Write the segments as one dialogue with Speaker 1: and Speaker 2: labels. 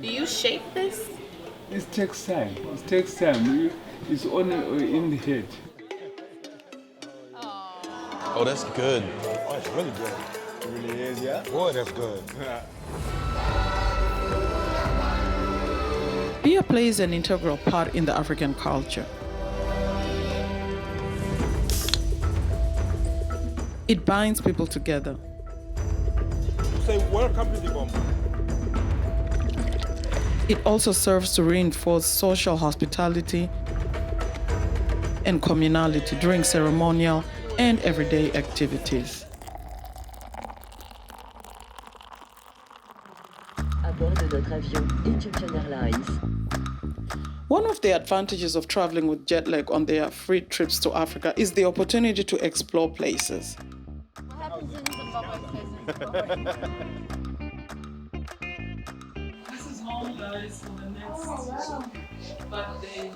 Speaker 1: Do you shape this?
Speaker 2: It takes time. It takes time. It's only in the head.
Speaker 3: Oh, that's good.
Speaker 4: Oh, it's really good. It really is, yeah? Boy, that's good.
Speaker 5: Beer plays an integral part in the African culture. It binds people together.
Speaker 4: Say, welcome to the bomb.
Speaker 5: It also serves to reinforce social hospitality and communality during ceremonial and everyday activities.
Speaker 6: À bord de notre avion Ethiopian Airlines.
Speaker 5: One of the advantages of traveling with jet lag on their free trips to Africa is the opportunity to explore places.
Speaker 1: What happens in Zimbabwe stays in Zimbabwe.
Speaker 5: This is home, guys, for the next 5 days.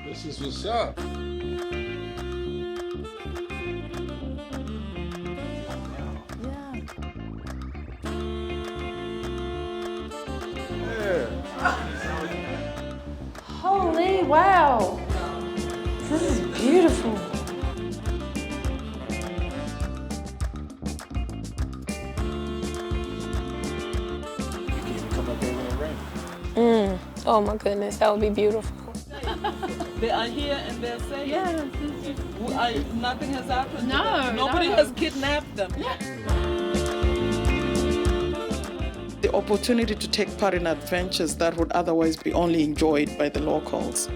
Speaker 2: This is what's up.
Speaker 1: Holy wow! This is beautiful.
Speaker 4: You can even come up there when it rains.
Speaker 7: Oh my goodness, that would be beautiful.
Speaker 5: They are here and they're saying, nothing has happened.
Speaker 1: No,
Speaker 5: Nobody
Speaker 1: no.
Speaker 5: has kidnapped them. The opportunity to take part in adventures that would otherwise be only enjoyed by the locals.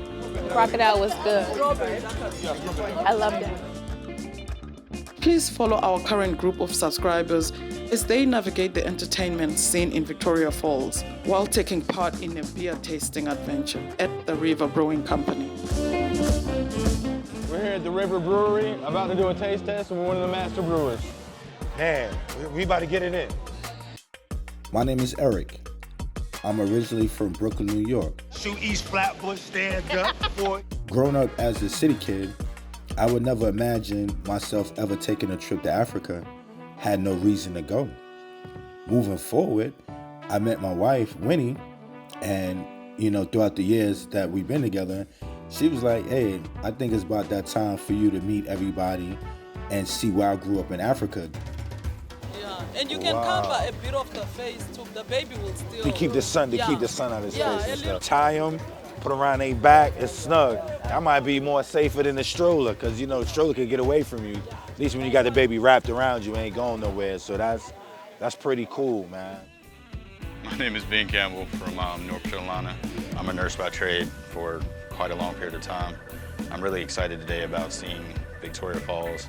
Speaker 7: Crocodile was good. I loved it.
Speaker 5: Please follow our current group of subscribers as they navigate the entertainment scene in Victoria Falls while taking part in a beer tasting adventure at the River Brewing Company.
Speaker 8: We're here at the River Brewery, about to do a taste test with one of the master brewers.
Speaker 4: Man, we about to get it in.
Speaker 9: My name is Eric. I'm originally from Brooklyn, New York.
Speaker 4: Shoot East Flatbush, stand up, boy.
Speaker 9: Growing up as a city kid, I would never imagine myself ever taking a trip to Africa. Had no reason to go. Moving forward, I met my wife, Winnie, and throughout the years that we've been together, she was like, hey, I think it's about that time for you to meet everybody and see where I grew up in Africa.
Speaker 5: Yeah, and you can cover a bit of the face too. The baby will still.
Speaker 4: To keep the sun out of his face and
Speaker 5: a
Speaker 4: stuff. Tie him, put around their back, it's snug. That might be more safer than the stroller, because the stroller could get away from you. At least when you got the baby wrapped around you, ain't going nowhere. So that's pretty cool, man.
Speaker 3: My name is Ben Campbell from North Carolina. I'm a nurse by trade for quite a long period of time. I'm really excited today about seeing Victoria Falls.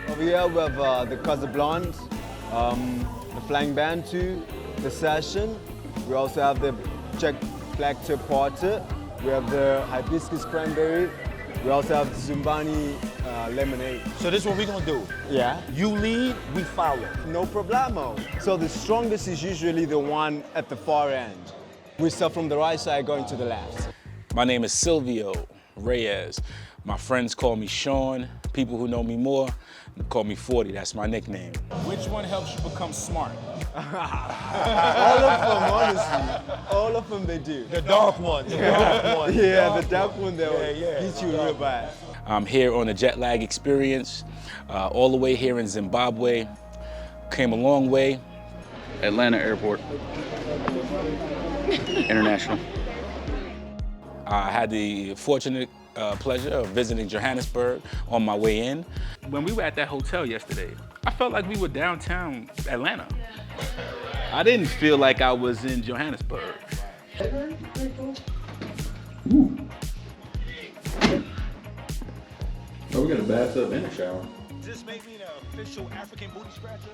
Speaker 10: Over here we have the Casablanca, the Flying Bantu, the Session. We also have the Czech Black Tip Porter. We have the Hibiscus Cranberry. We also have the Zumbani Lemonade.
Speaker 4: So this is what we're gonna do.
Speaker 10: Yeah.
Speaker 4: You lead, we follow.
Speaker 10: No problemo. So the strongest is usually the one at the far end. We start from the right side going to the left.
Speaker 8: My name is Silvio Reyes. My friends call me Sean. People who know me more call me 40, that's my nickname. Which one helps you become smart?
Speaker 10: All of them, honestly. All of them they do.
Speaker 4: The dark one.
Speaker 10: Yeah, the dark one that will hit you real bad.
Speaker 8: I'm here on a jet lag experience, all the way here in Zimbabwe. Came a long way.
Speaker 3: Atlanta Airport. International.
Speaker 8: I had the fortunate pleasure of visiting Johannesburg on my way in.
Speaker 11: When we were at that hotel yesterday, I felt like we were downtown Atlanta. I didn't feel like I was in Johannesburg. Ooh. Oh, we got a bathtub and a shower.
Speaker 4: Does this make me an official African booty scratcher?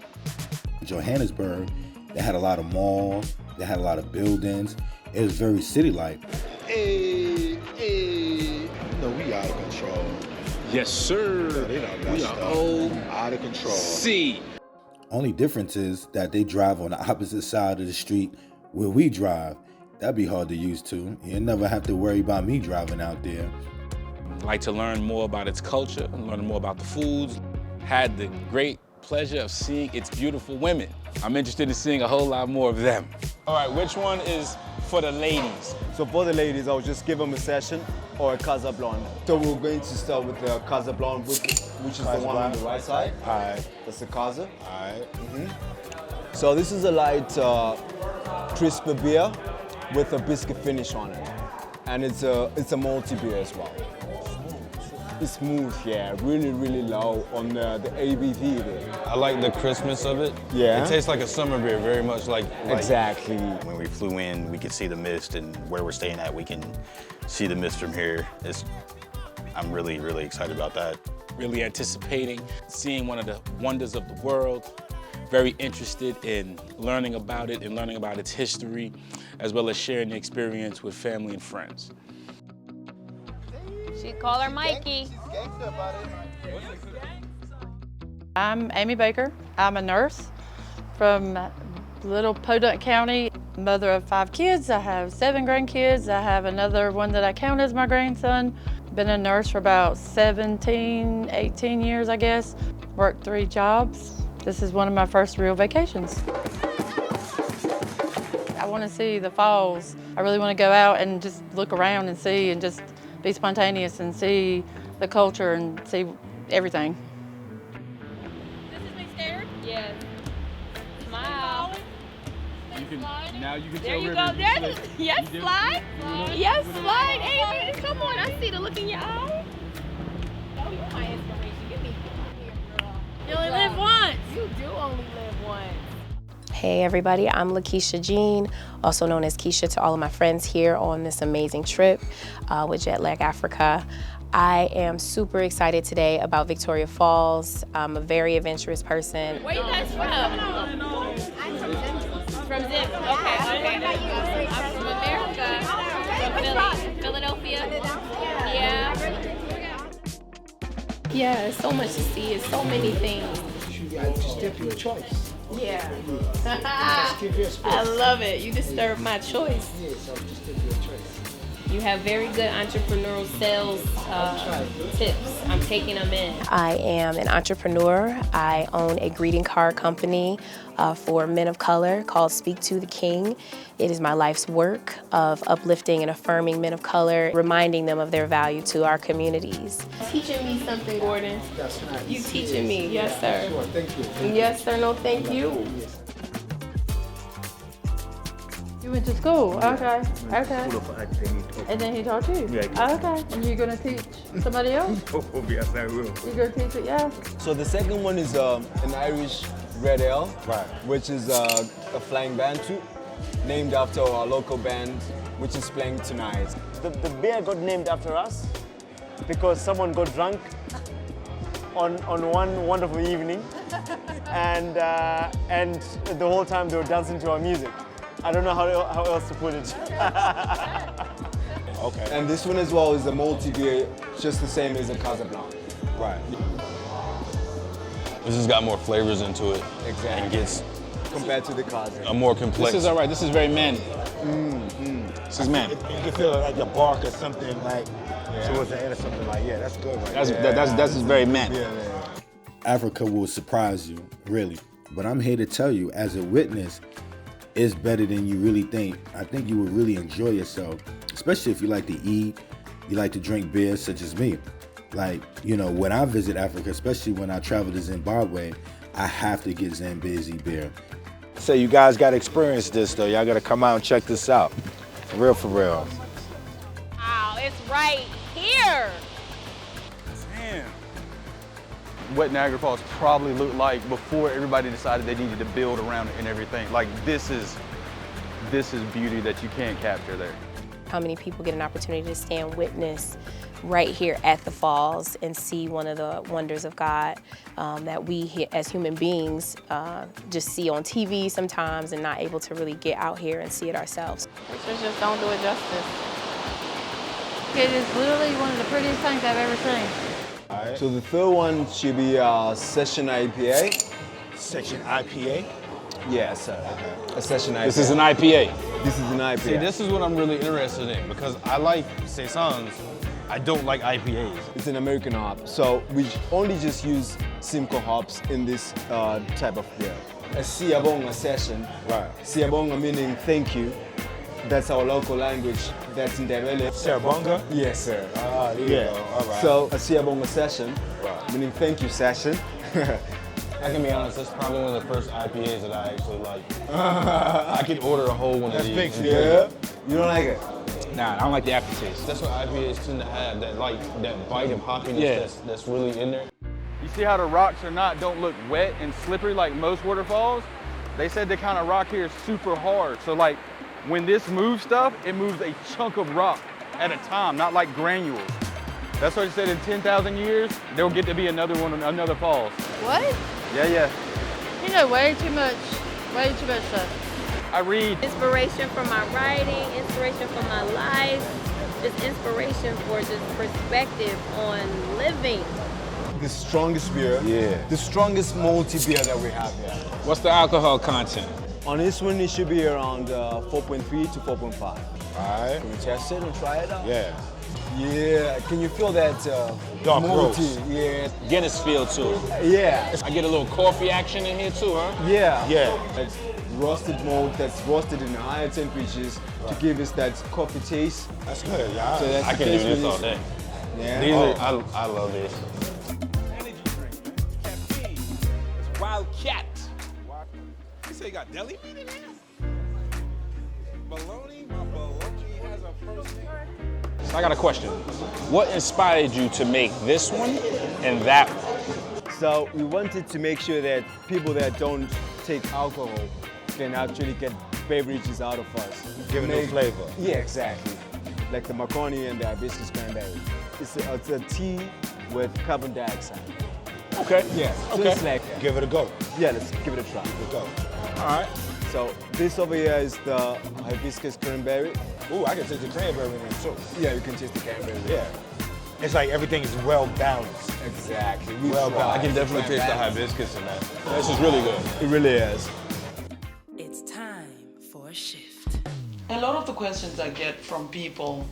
Speaker 9: Johannesburg, they had a lot of malls, they had a lot of buildings. It was very city-like.
Speaker 4: Hey. No, we out of control.
Speaker 11: Yes, sir. We are
Speaker 4: out of control.
Speaker 11: See.
Speaker 9: Only difference is that they drive on the opposite side of the street where we drive. That'd be hard to use to. You never have to worry about me driving out there.
Speaker 8: I'd like to learn more about its culture, learn more about the foods. Had the great pleasure of seeing its beautiful women. I'm interested in seeing a whole lot more of them. All right, which one is for the ladies?
Speaker 10: So for the ladies, I'll just give them a session or a Casa Blonde. So we're going to start with the Casa Blonde, which is the one on the right side.
Speaker 4: All right.
Speaker 10: That's the Casa.
Speaker 4: All right.
Speaker 10: So this is a light crisper beer with a biscuit finish on it. And it's a multi beer as well. It's smooth, yeah, really, really low on the ABV there.
Speaker 3: I like the crispness of it.
Speaker 10: Yeah.
Speaker 3: It tastes like a summer beer, very much like
Speaker 10: Exactly.
Speaker 3: when we flew in, we could see the mist, and where we're staying at, we can see the mist from here. I'm really, really excited about that.
Speaker 8: Really anticipating seeing one of the wonders of the world. Very interested in learning about it and learning about its history, as well as sharing the experience with family and friends.
Speaker 7: She'd call her Mikey.
Speaker 1: I'm Amy Baker. I'm a nurse from little Podunk County, mother of 5 kids. I have 7 grandkids. I have another one that I count as my grandson. Been a nurse for about 17, 18 years, I guess. Worked 3 jobs. This is one of my first real vacations. I want to see the falls. I really want to go out and just look around and see and just be spontaneous and see the culture and see everything.
Speaker 7: This is me scared? Yes. Smile.
Speaker 11: Now you can
Speaker 7: There
Speaker 11: tell
Speaker 7: you
Speaker 11: River.
Speaker 7: go. There's yes, slide. Yes, slide, Amy. Come on, I see the look in your eye. Oh, you're my inspiration. Give me here, girl. You only live once. You do only live once.
Speaker 12: Hey everybody, I'm Lakeisha Jean, also known as Keisha to all of my friends here on this amazing trip with Jetlag Africa. I am super excited today about Victoria Falls. I'm a very adventurous person.
Speaker 7: Where you guys from? I'm from Zim. From Zim, okay. I'm from America, from Philly, Philadelphia. Yeah. Yeah, so much to see, it's so many things.
Speaker 13: Just give you a choice.
Speaker 7: Yeah.
Speaker 13: Just give you a space.
Speaker 7: I love it. You disturbed my choice.
Speaker 13: Yes, I'll just give you a choice.
Speaker 7: You have very good entrepreneurial sales tips. I'm taking them in.
Speaker 12: I am an entrepreneur. I own a greeting card company for men of color called Speak to the King. It is my life's work of uplifting and affirming men of color, reminding them of their value to our communities.
Speaker 7: Teaching me something, Gordon.
Speaker 13: That's nice.
Speaker 7: You teaching me, yes sir.
Speaker 13: Sure, thank you.
Speaker 7: Yes sir, no thank you.
Speaker 1: You went to school? Okay. Okay. And then he taught you? Yeah. Okay. And you're going to teach somebody else?
Speaker 13: Yes, I will.
Speaker 1: You're going to teach it, yeah?
Speaker 10: So the second one is an Irish red ale,
Speaker 4: Right.
Speaker 10: which is a flying bantu, named after our local band, which is playing tonight.
Speaker 14: The beer got named after us because someone got drunk on one wonderful evening, and the whole time they were dancing to our music. I don't know how else to put it.
Speaker 4: Okay.
Speaker 10: And this one as well is a multi beer, just the same as a Casa Blonde.
Speaker 4: Right.
Speaker 3: This has got more flavors into it.
Speaker 10: Exactly.
Speaker 3: And gets
Speaker 10: compared to the Casa.
Speaker 3: a more complex.
Speaker 8: This is all right. This is very manly. This is manly.
Speaker 4: You can feel like a bark or something like towards the end or something like, yeah, that's good right
Speaker 8: That's very manly.
Speaker 10: Yeah.
Speaker 9: Africa will surprise you, really. But I'm here to tell you, as a witness, it's better than you really think. I think you will really enjoy yourself, especially if you like to eat, you like to drink beer, such as me. Like, you know, when I visit Africa, especially when I travel to Zimbabwe, I have to get Zambezi beer.
Speaker 4: So you guys got to experience this, though. Y'all got to come out and check this out. For real, for real.
Speaker 7: Wow, it's right here.
Speaker 11: Damn. What Niagara Falls probably looked like before everybody decided they needed to build around it and everything. Like this is beauty that you can't capture there.
Speaker 12: How many people get an opportunity to stand witness right here at the falls and see one of the wonders of God that we as human beings just see on TV sometimes and not able to really get out here and see it ourselves.
Speaker 7: Pictures just don't do it justice.
Speaker 1: It is literally one of the prettiest things I've ever seen.
Speaker 10: Right. So the third one should be Session IPA.
Speaker 4: Session IPA?
Speaker 10: Yeah, sir. Okay. A Session IPA.
Speaker 8: This is an IPA.
Speaker 10: This is an IPA.
Speaker 3: See, this is what I'm really interested in because I like saisons. I don't like IPAs.
Speaker 10: It's an American hop, so we only just use Simcoe hops in this type of beer. A Siyabonga session.
Speaker 4: Right.
Speaker 10: Siyabonga meaning thank you. That's our local language. That's in Ndebele.
Speaker 4: Siyabonga?
Speaker 10: Yes, sir.
Speaker 4: Ah, there you go. All right.
Speaker 10: So a Siyabonga session, meaning thank you session.
Speaker 15: I can be honest, that's probably one of the first IPAs that I actually like. I could order a whole one of these.
Speaker 10: That's big, yeah. You don't like it?
Speaker 8: Nah, I don't like the aftertaste.
Speaker 15: That's what IPAs tend to have, that bite of hoppiness that's really in there.
Speaker 11: You see how the rocks don't look wet and slippery like most waterfalls? They said the kind of rock here is super hard. So like when this moves stuff, it moves a chunk of rock at a time, not like granules. That's why they said in 10,000 years, there'll get to be another one, another falls.
Speaker 1: What?
Speaker 11: Yeah.
Speaker 1: You know way too much stuff.
Speaker 11: I read.
Speaker 7: Inspiration for my writing, inspiration for my life, just inspiration for just perspective on living.
Speaker 10: The strongest beer.
Speaker 4: Yeah.
Speaker 10: The strongest multi beer that we have here.
Speaker 8: What's the alcohol content?
Speaker 10: On this one, it should be around 4.3 to 4.5.
Speaker 4: All right.
Speaker 10: Can we test it and try it out?
Speaker 4: Yeah.
Speaker 10: Yeah. Can you feel that
Speaker 4: dark
Speaker 10: multi?
Speaker 4: roast?
Speaker 10: Yeah.
Speaker 8: Guinness feel to it.
Speaker 10: Yeah.
Speaker 8: I get a little coffee action in here too, huh?
Speaker 10: Yeah.
Speaker 4: Yeah.
Speaker 10: It's roasted malt that's roasted in higher temperatures to give us that coffee taste.
Speaker 4: That's good, yeah.
Speaker 10: So that's
Speaker 15: I can do this all day.
Speaker 10: Yeah.
Speaker 15: These are, I love this.
Speaker 8: Energy drink, caffeine, it's Wildcat. You say you got deli meat in here? Baloney? My baloney has a first name. So I got a question. What inspired you to make this one and that one?
Speaker 10: So we wanted to make sure that people that don't take alcohol can actually get beverages out of us.
Speaker 4: Give it a flavor.
Speaker 10: Yeah, exactly. Like the macaroni and the hibiscus cranberry. It's a tea with carbon dioxide.
Speaker 8: Okay.
Speaker 10: Yeah. So
Speaker 8: Okay.
Speaker 10: it's like,
Speaker 4: Give it a go.
Speaker 10: yeah, let's give it a try.
Speaker 4: Let's go.
Speaker 8: All right.
Speaker 10: So this over here is the hibiscus cranberry.
Speaker 4: Ooh, I can taste the cranberry in there too.
Speaker 10: Yeah, you can taste the cranberry.
Speaker 4: Yeah. It's like everything is well balanced.
Speaker 10: Exactly.
Speaker 4: Well
Speaker 10: tried.
Speaker 4: balanced.
Speaker 15: I can definitely taste the hibiscus in that.
Speaker 8: This is really good.
Speaker 10: It really is.
Speaker 16: It's time for a shift.
Speaker 5: A lot of the questions I get from people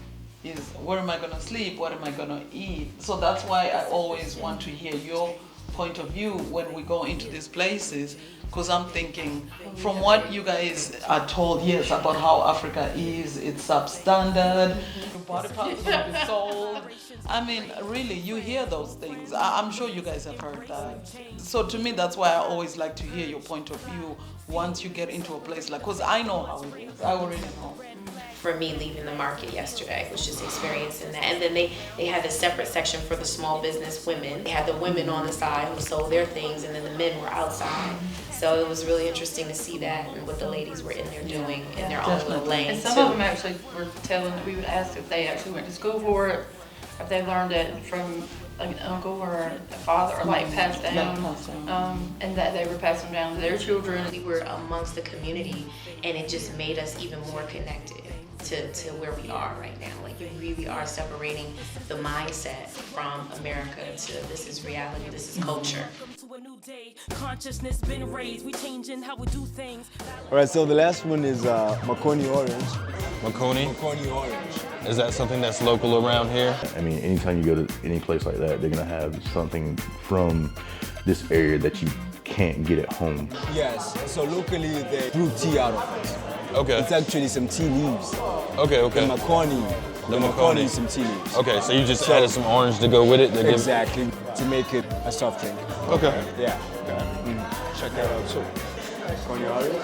Speaker 5: is, where am I going to sleep? What am I going to eat? So that's why I always want to hear your point of view when we go into these places, because I'm thinking, from what you guys are told, yes, about how Africa is, it's substandard, body parts will be sold. I mean, really, you hear those things. I'm sure you guys have heard that. So to me, that's why I always like to hear your point of view once you get into a place like, because I know how it is. I already know.
Speaker 12: For me, leaving the market yesterday was just experiencing that. And then they had a separate section for the small business women. They had the women on the side who sold their things, and then the men were outside. So it was really interesting to see that and what the ladies were in there doing in their own little lane.
Speaker 1: And some of them actually were telling, we would ask if they actually went to school for it, if they learned it from an uncle or a father, or like passed down, and that they were passing down to their children.
Speaker 12: We were amongst the community, and it just made us even more connected to where we are right now. Like, we really are separating the mindset from America to this is reality, this is culture.
Speaker 16: Consciousness been raised, we changing how we do things.
Speaker 10: All right, so the last one is Makoni Orange.
Speaker 15: Makoni?
Speaker 10: Makoni Orange.
Speaker 15: Is that something that's local around here?
Speaker 17: I mean, anytime you go to any place like that, they're gonna have something from this area that you can't get at home.
Speaker 10: Yes, so locally they brew tea out of it.
Speaker 15: Okay.
Speaker 10: It's actually some tea leaves.
Speaker 15: Okay.
Speaker 10: The Makoni. The Makoni is some tea leaves.
Speaker 15: Okay, so you just added some orange to go with it?
Speaker 10: Exactly, to make it a soft drink.
Speaker 15: Okay.
Speaker 10: Yeah. Check that out too. Makoni Orange.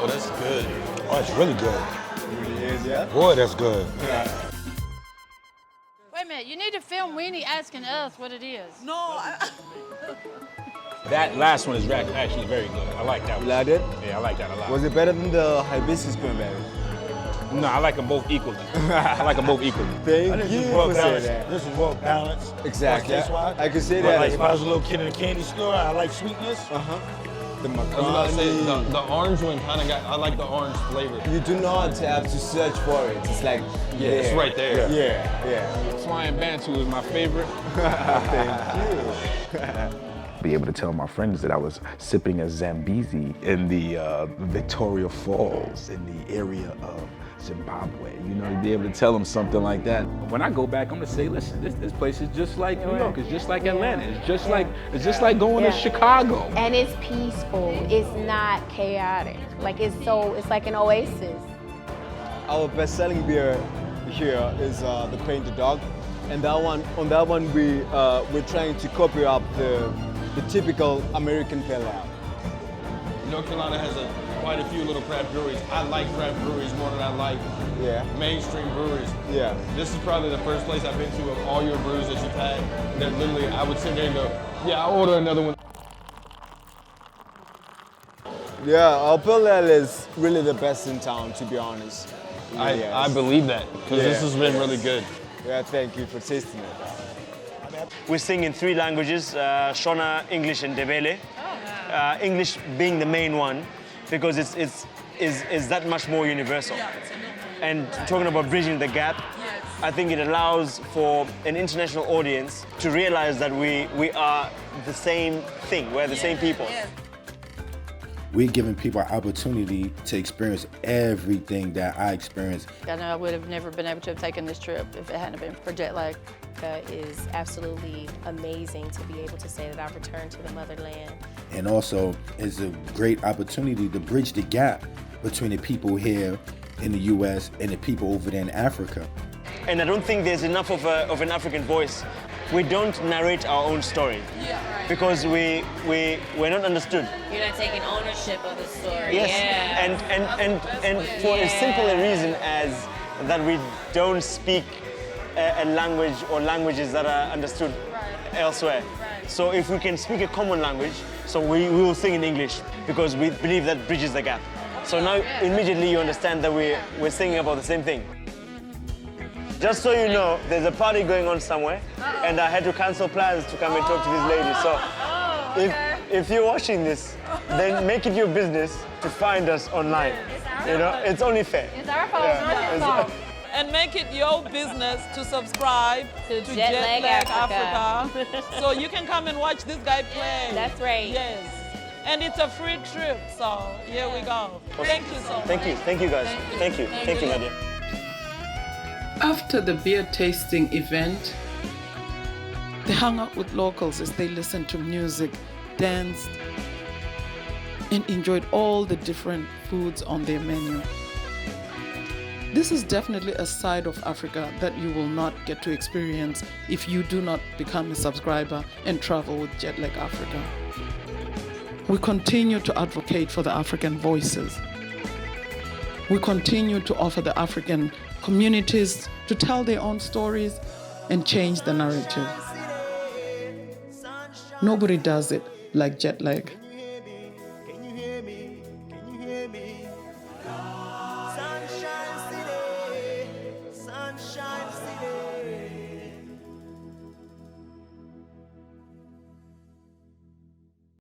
Speaker 15: Oh, that's good.
Speaker 4: Oh, it's really good.
Speaker 10: It really is, yeah?
Speaker 4: Boy, that's good.
Speaker 10: Yeah.
Speaker 1: Wait a minute, you need to film Weenie asking us what it is.
Speaker 5: No,
Speaker 8: That last one is actually very good. I like that one.
Speaker 10: You liked it?
Speaker 8: Yeah, I like that a lot.
Speaker 10: Was it better than the hibiscus cranberry?
Speaker 8: No, I like them both equally. I like them both equally.
Speaker 10: Thank you for saying that.
Speaker 4: This is well balanced.
Speaker 10: Exactly.
Speaker 4: That's why.
Speaker 10: I could say
Speaker 4: But
Speaker 10: that.
Speaker 4: like if I was a little kid in a candy store, I like sweetness.
Speaker 10: The
Speaker 15: I was about to say, the orange one kind of got, I like the orange flavor.
Speaker 10: You do not have to search for it. It's like,
Speaker 15: Yeah, it's right there.
Speaker 10: Yeah.
Speaker 8: Flying Bantu is my favorite.
Speaker 10: Thank you.
Speaker 9: Be able to tell my friends that I was sipping a Zambezi in the Victoria Falls in the area of
Speaker 8: Zimbabwe, you know, to be able to tell them something like that. When I go back, I'm gonna say, listen, this place is just like New York, it's just like Atlanta, it's just like going to Chicago.
Speaker 18: And it's peaceful, it's not chaotic. Like it's like an oasis.
Speaker 10: Our best-selling beer here is the Painted Dog, and on that one we're trying to copy up the typical American pale ale.
Speaker 15: North Carolina has quite a few little craft breweries. I like craft breweries more than I like mainstream breweries.
Speaker 10: Yeah.
Speaker 15: This is probably the first place I've been to of all your brews that you've had that literally I would sit there and go, yeah, I'll order another one.
Speaker 10: Yeah, our pale ale is really the best in town, to be honest. Really
Speaker 15: I believe that, because this has been really good.
Speaker 10: Yeah, thank you for tasting it.
Speaker 14: We sing in 3 languages, Shona, English, and Ndebele. English being the main one, because it's that much more universal. And talking about bridging the gap, I think it allows for an international audience to realize that we are the same thing, we're the same people.
Speaker 9: We're giving people an opportunity to experience everything that I experienced.
Speaker 1: I know I would have never been able to have taken this trip if it hadn't been for jet lag.
Speaker 12: It is absolutely amazing to be able to say that I've returned to the motherland.
Speaker 9: And also, it's a great opportunity to bridge the gap between the people here in the U.S. and the people over there in Africa.
Speaker 14: And I don't think there's enough of an African voice. We don't narrate our own story because we're not understood.
Speaker 19: You're not taking ownership of the story.
Speaker 14: Yes,
Speaker 19: Yeah.
Speaker 14: and for as simple a reason as that we don't speak a language or languages that are understood elsewhere. So if we can speak a common language, so we will sing in English because we believe that bridges the gap. So now immediately you understand that we're singing about the same thing. Just so you know, there's a party going on somewhere, and I had to cancel plans to come and talk to this lady. So if you're watching this, then make it your business to find us online. You know, it's only fair.
Speaker 7: It's our fault.
Speaker 5: And make it your business to subscribe to Jet Lag Africa. So you can come and watch this guy play.
Speaker 18: That's right.
Speaker 5: Yes. And it's a free trip, so here we go. Thank you so much.
Speaker 14: Thank you guys. Thank you, Nadia.
Speaker 5: After the beer tasting event, they hung out with locals as they listened to music, danced, and enjoyed all the different foods on their menu. This is definitely a side of Africa that you will not get to experience if you do not become a subscriber and travel with Jet Lag Africa. We continue to advocate for the African voices. We continue to offer the African communities to tell their own stories and change the narrative. Nobody does it like Jet Lag.